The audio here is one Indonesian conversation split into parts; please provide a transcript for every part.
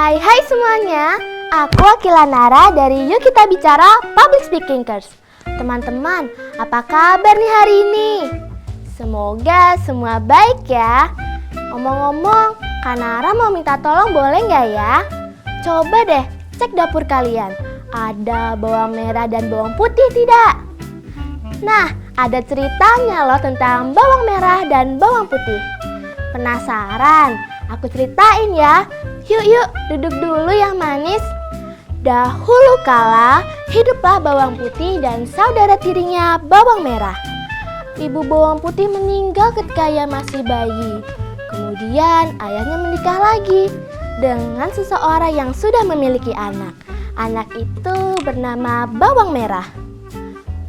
Hai semuanya, aku Akila Nara dari Yuk Kita Bicara Public Speaking Course. Teman-teman, apa kabar nih hari ini? Semoga semua baik ya. Ngomong-ngomong, Kak Nara mau minta tolong boleh nggak ya? Coba deh cek dapur kalian, ada bawang merah dan bawang putih tidak? Nah, ada ceritanya loh tentang bawang merah dan bawang putih. Penasaran? Aku ceritain ya. Yuk, duduk dulu yang manis. Dahulu kala, hiduplah bawang putih dan saudara tirinya bawang merah. Ibu bawang putih meninggal ketika ia masih bayi. Kemudian ayahnya menikah lagi dengan seseorang yang sudah memiliki anak. Anak itu bernama bawang merah.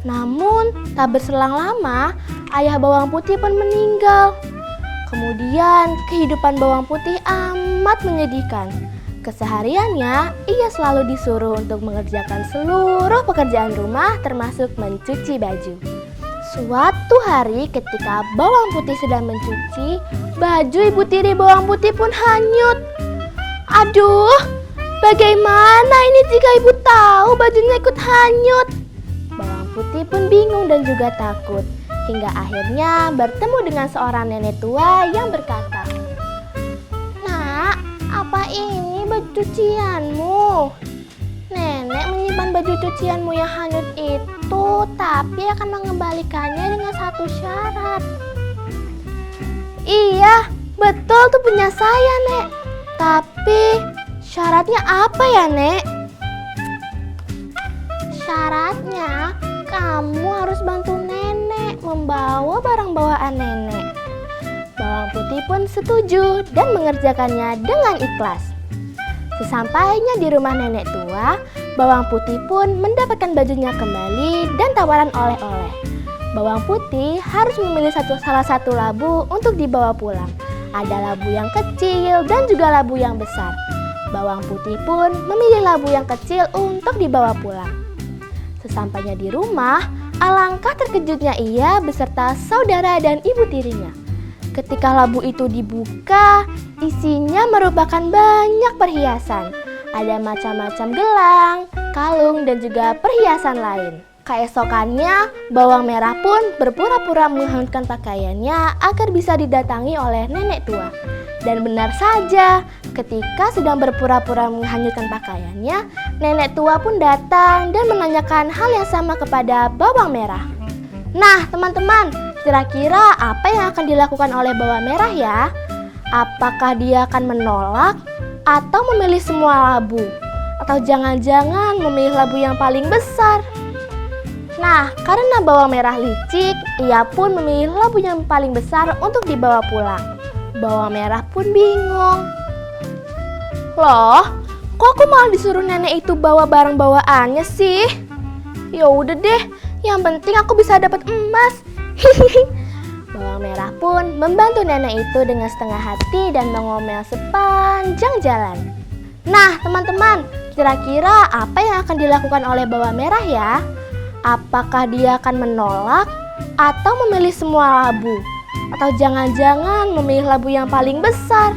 Namun, tak berselang lama, ayah bawang putih pun meninggal. Kemudian, kehidupan bawang putih amat menyedihkan. Kesehariannya, ia selalu disuruh untuk mengerjakan seluruh pekerjaan rumah termasuk mencuci baju. Suatu hari ketika bawang putih sedang mencuci, baju ibu tiri bawang putih pun hanyut. Aduh, bagaimana ini jika ibu tahu bajunya ikut hanyut? Bawang putih pun bingung dan juga takut. Hingga akhirnya bertemu dengan seorang nenek tua yang berkata, "Nak, apa ini baju cucianmu? Nenek menyimpan baju cucianmu yang hanyut itu, tapi akan mengembalikannya dengan satu syarat." "Iya, betul tuh punya saya, Nek. Tapi syaratnya apa ya, Nek?" "Syaratnya kamu harus bantu nenek membawa barang bawaan nenek." Bawang putih pun setuju dan mengerjakannya dengan ikhlas. Sesampainya di rumah nenek tua, bawang putih pun mendapatkan bajunya kembali dan tawaran oleh-oleh. Bawang putih harus memilih salah satu labu untuk dibawa pulang. Ada labu yang kecil dan juga labu yang besar. Bawang putih pun memilih labu yang kecil untuk dibawa pulang. Sesampainya di rumah, alangkah terkejutnya ia beserta saudara dan ibu tirinya. Ketika labu itu dibuka, isinya merupakan banyak perhiasan. Ada macam-macam gelang, kalung, dan juga perhiasan lain. Keesokannya, bawang merah pun berpura-pura menghanguskan pakaiannya agar bisa didatangi oleh nenek tua. Dan benar saja, ketika sedang berpura-pura menghanyutkan pakaiannya, nenek tua pun datang dan menanyakan hal yang sama kepada bawang merah. Nah, teman-teman, kira-kira apa yang akan dilakukan oleh bawang merah ya? Apakah dia akan menolak atau memilih semua labu? Atau jangan-jangan memilih labu yang paling besar? Nah, karena bawang merah licik, ia pun memilih labu yang paling besar untuk dibawa pulang. Bawang merah pun bingung. "Loh, kok aku malah disuruh nenek itu bawa barang bawaannya sih? Ya udah deh, yang penting aku bisa dapat emas." Bawang merah pun membantu nenek itu dengan setengah hati dan mengomel sepanjang jalan. Nah, teman-teman, kira-kira apa yang akan dilakukan oleh bawang merah ya? Apakah dia akan menolak atau memilih semua labu? Atau jangan-jangan memilih labu yang paling besar?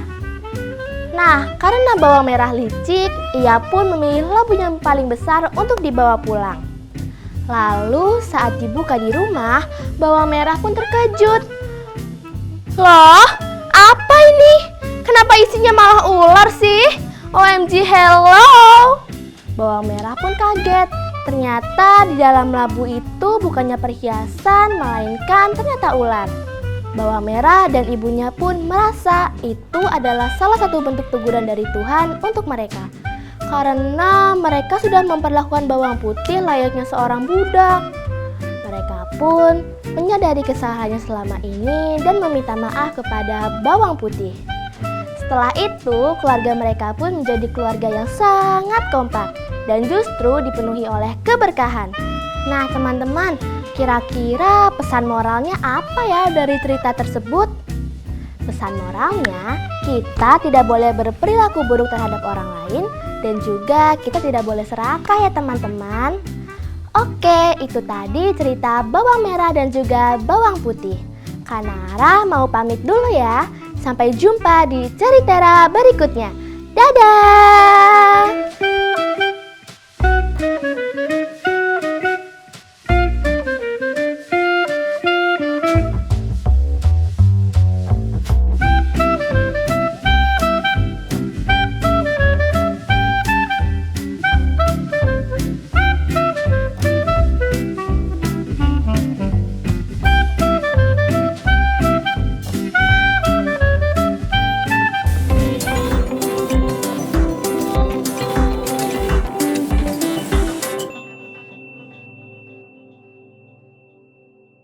Nah, karena bawang merah licik, ia pun memilih labu yang paling besar untuk dibawa pulang. Lalu saat dibuka di rumah, bawang merah pun terkejut. "Loh, apa ini? Kenapa isinya malah ular sih? OMG, hello!" Bawang merah pun kaget. Ternyata di dalam labu itu bukannya perhiasan, melainkan ternyata ular. Bawang merah dan ibunya pun merasa itu adalah salah satu bentuk teguran dari Tuhan untuk mereka. Karena mereka sudah memperlakukan bawang putih layaknya seorang budak. Mereka pun menyadari kesalahannya selama ini dan meminta maaf kepada bawang putih. Setelah itu, keluarga mereka pun menjadi keluarga yang sangat kompak dan justru dipenuhi oleh keberkahan. Nah, teman-teman, kira-kira pesan moralnya apa ya dari cerita tersebut? Pesan moralnya, kita tidak boleh berperilaku buruk terhadap orang lain dan juga kita tidak boleh serakah ya teman-teman. Oke, itu tadi cerita bawang merah dan juga bawang putih. Kak Nara mau pamit dulu ya. Sampai jumpa di cerita berikutnya. Dadah!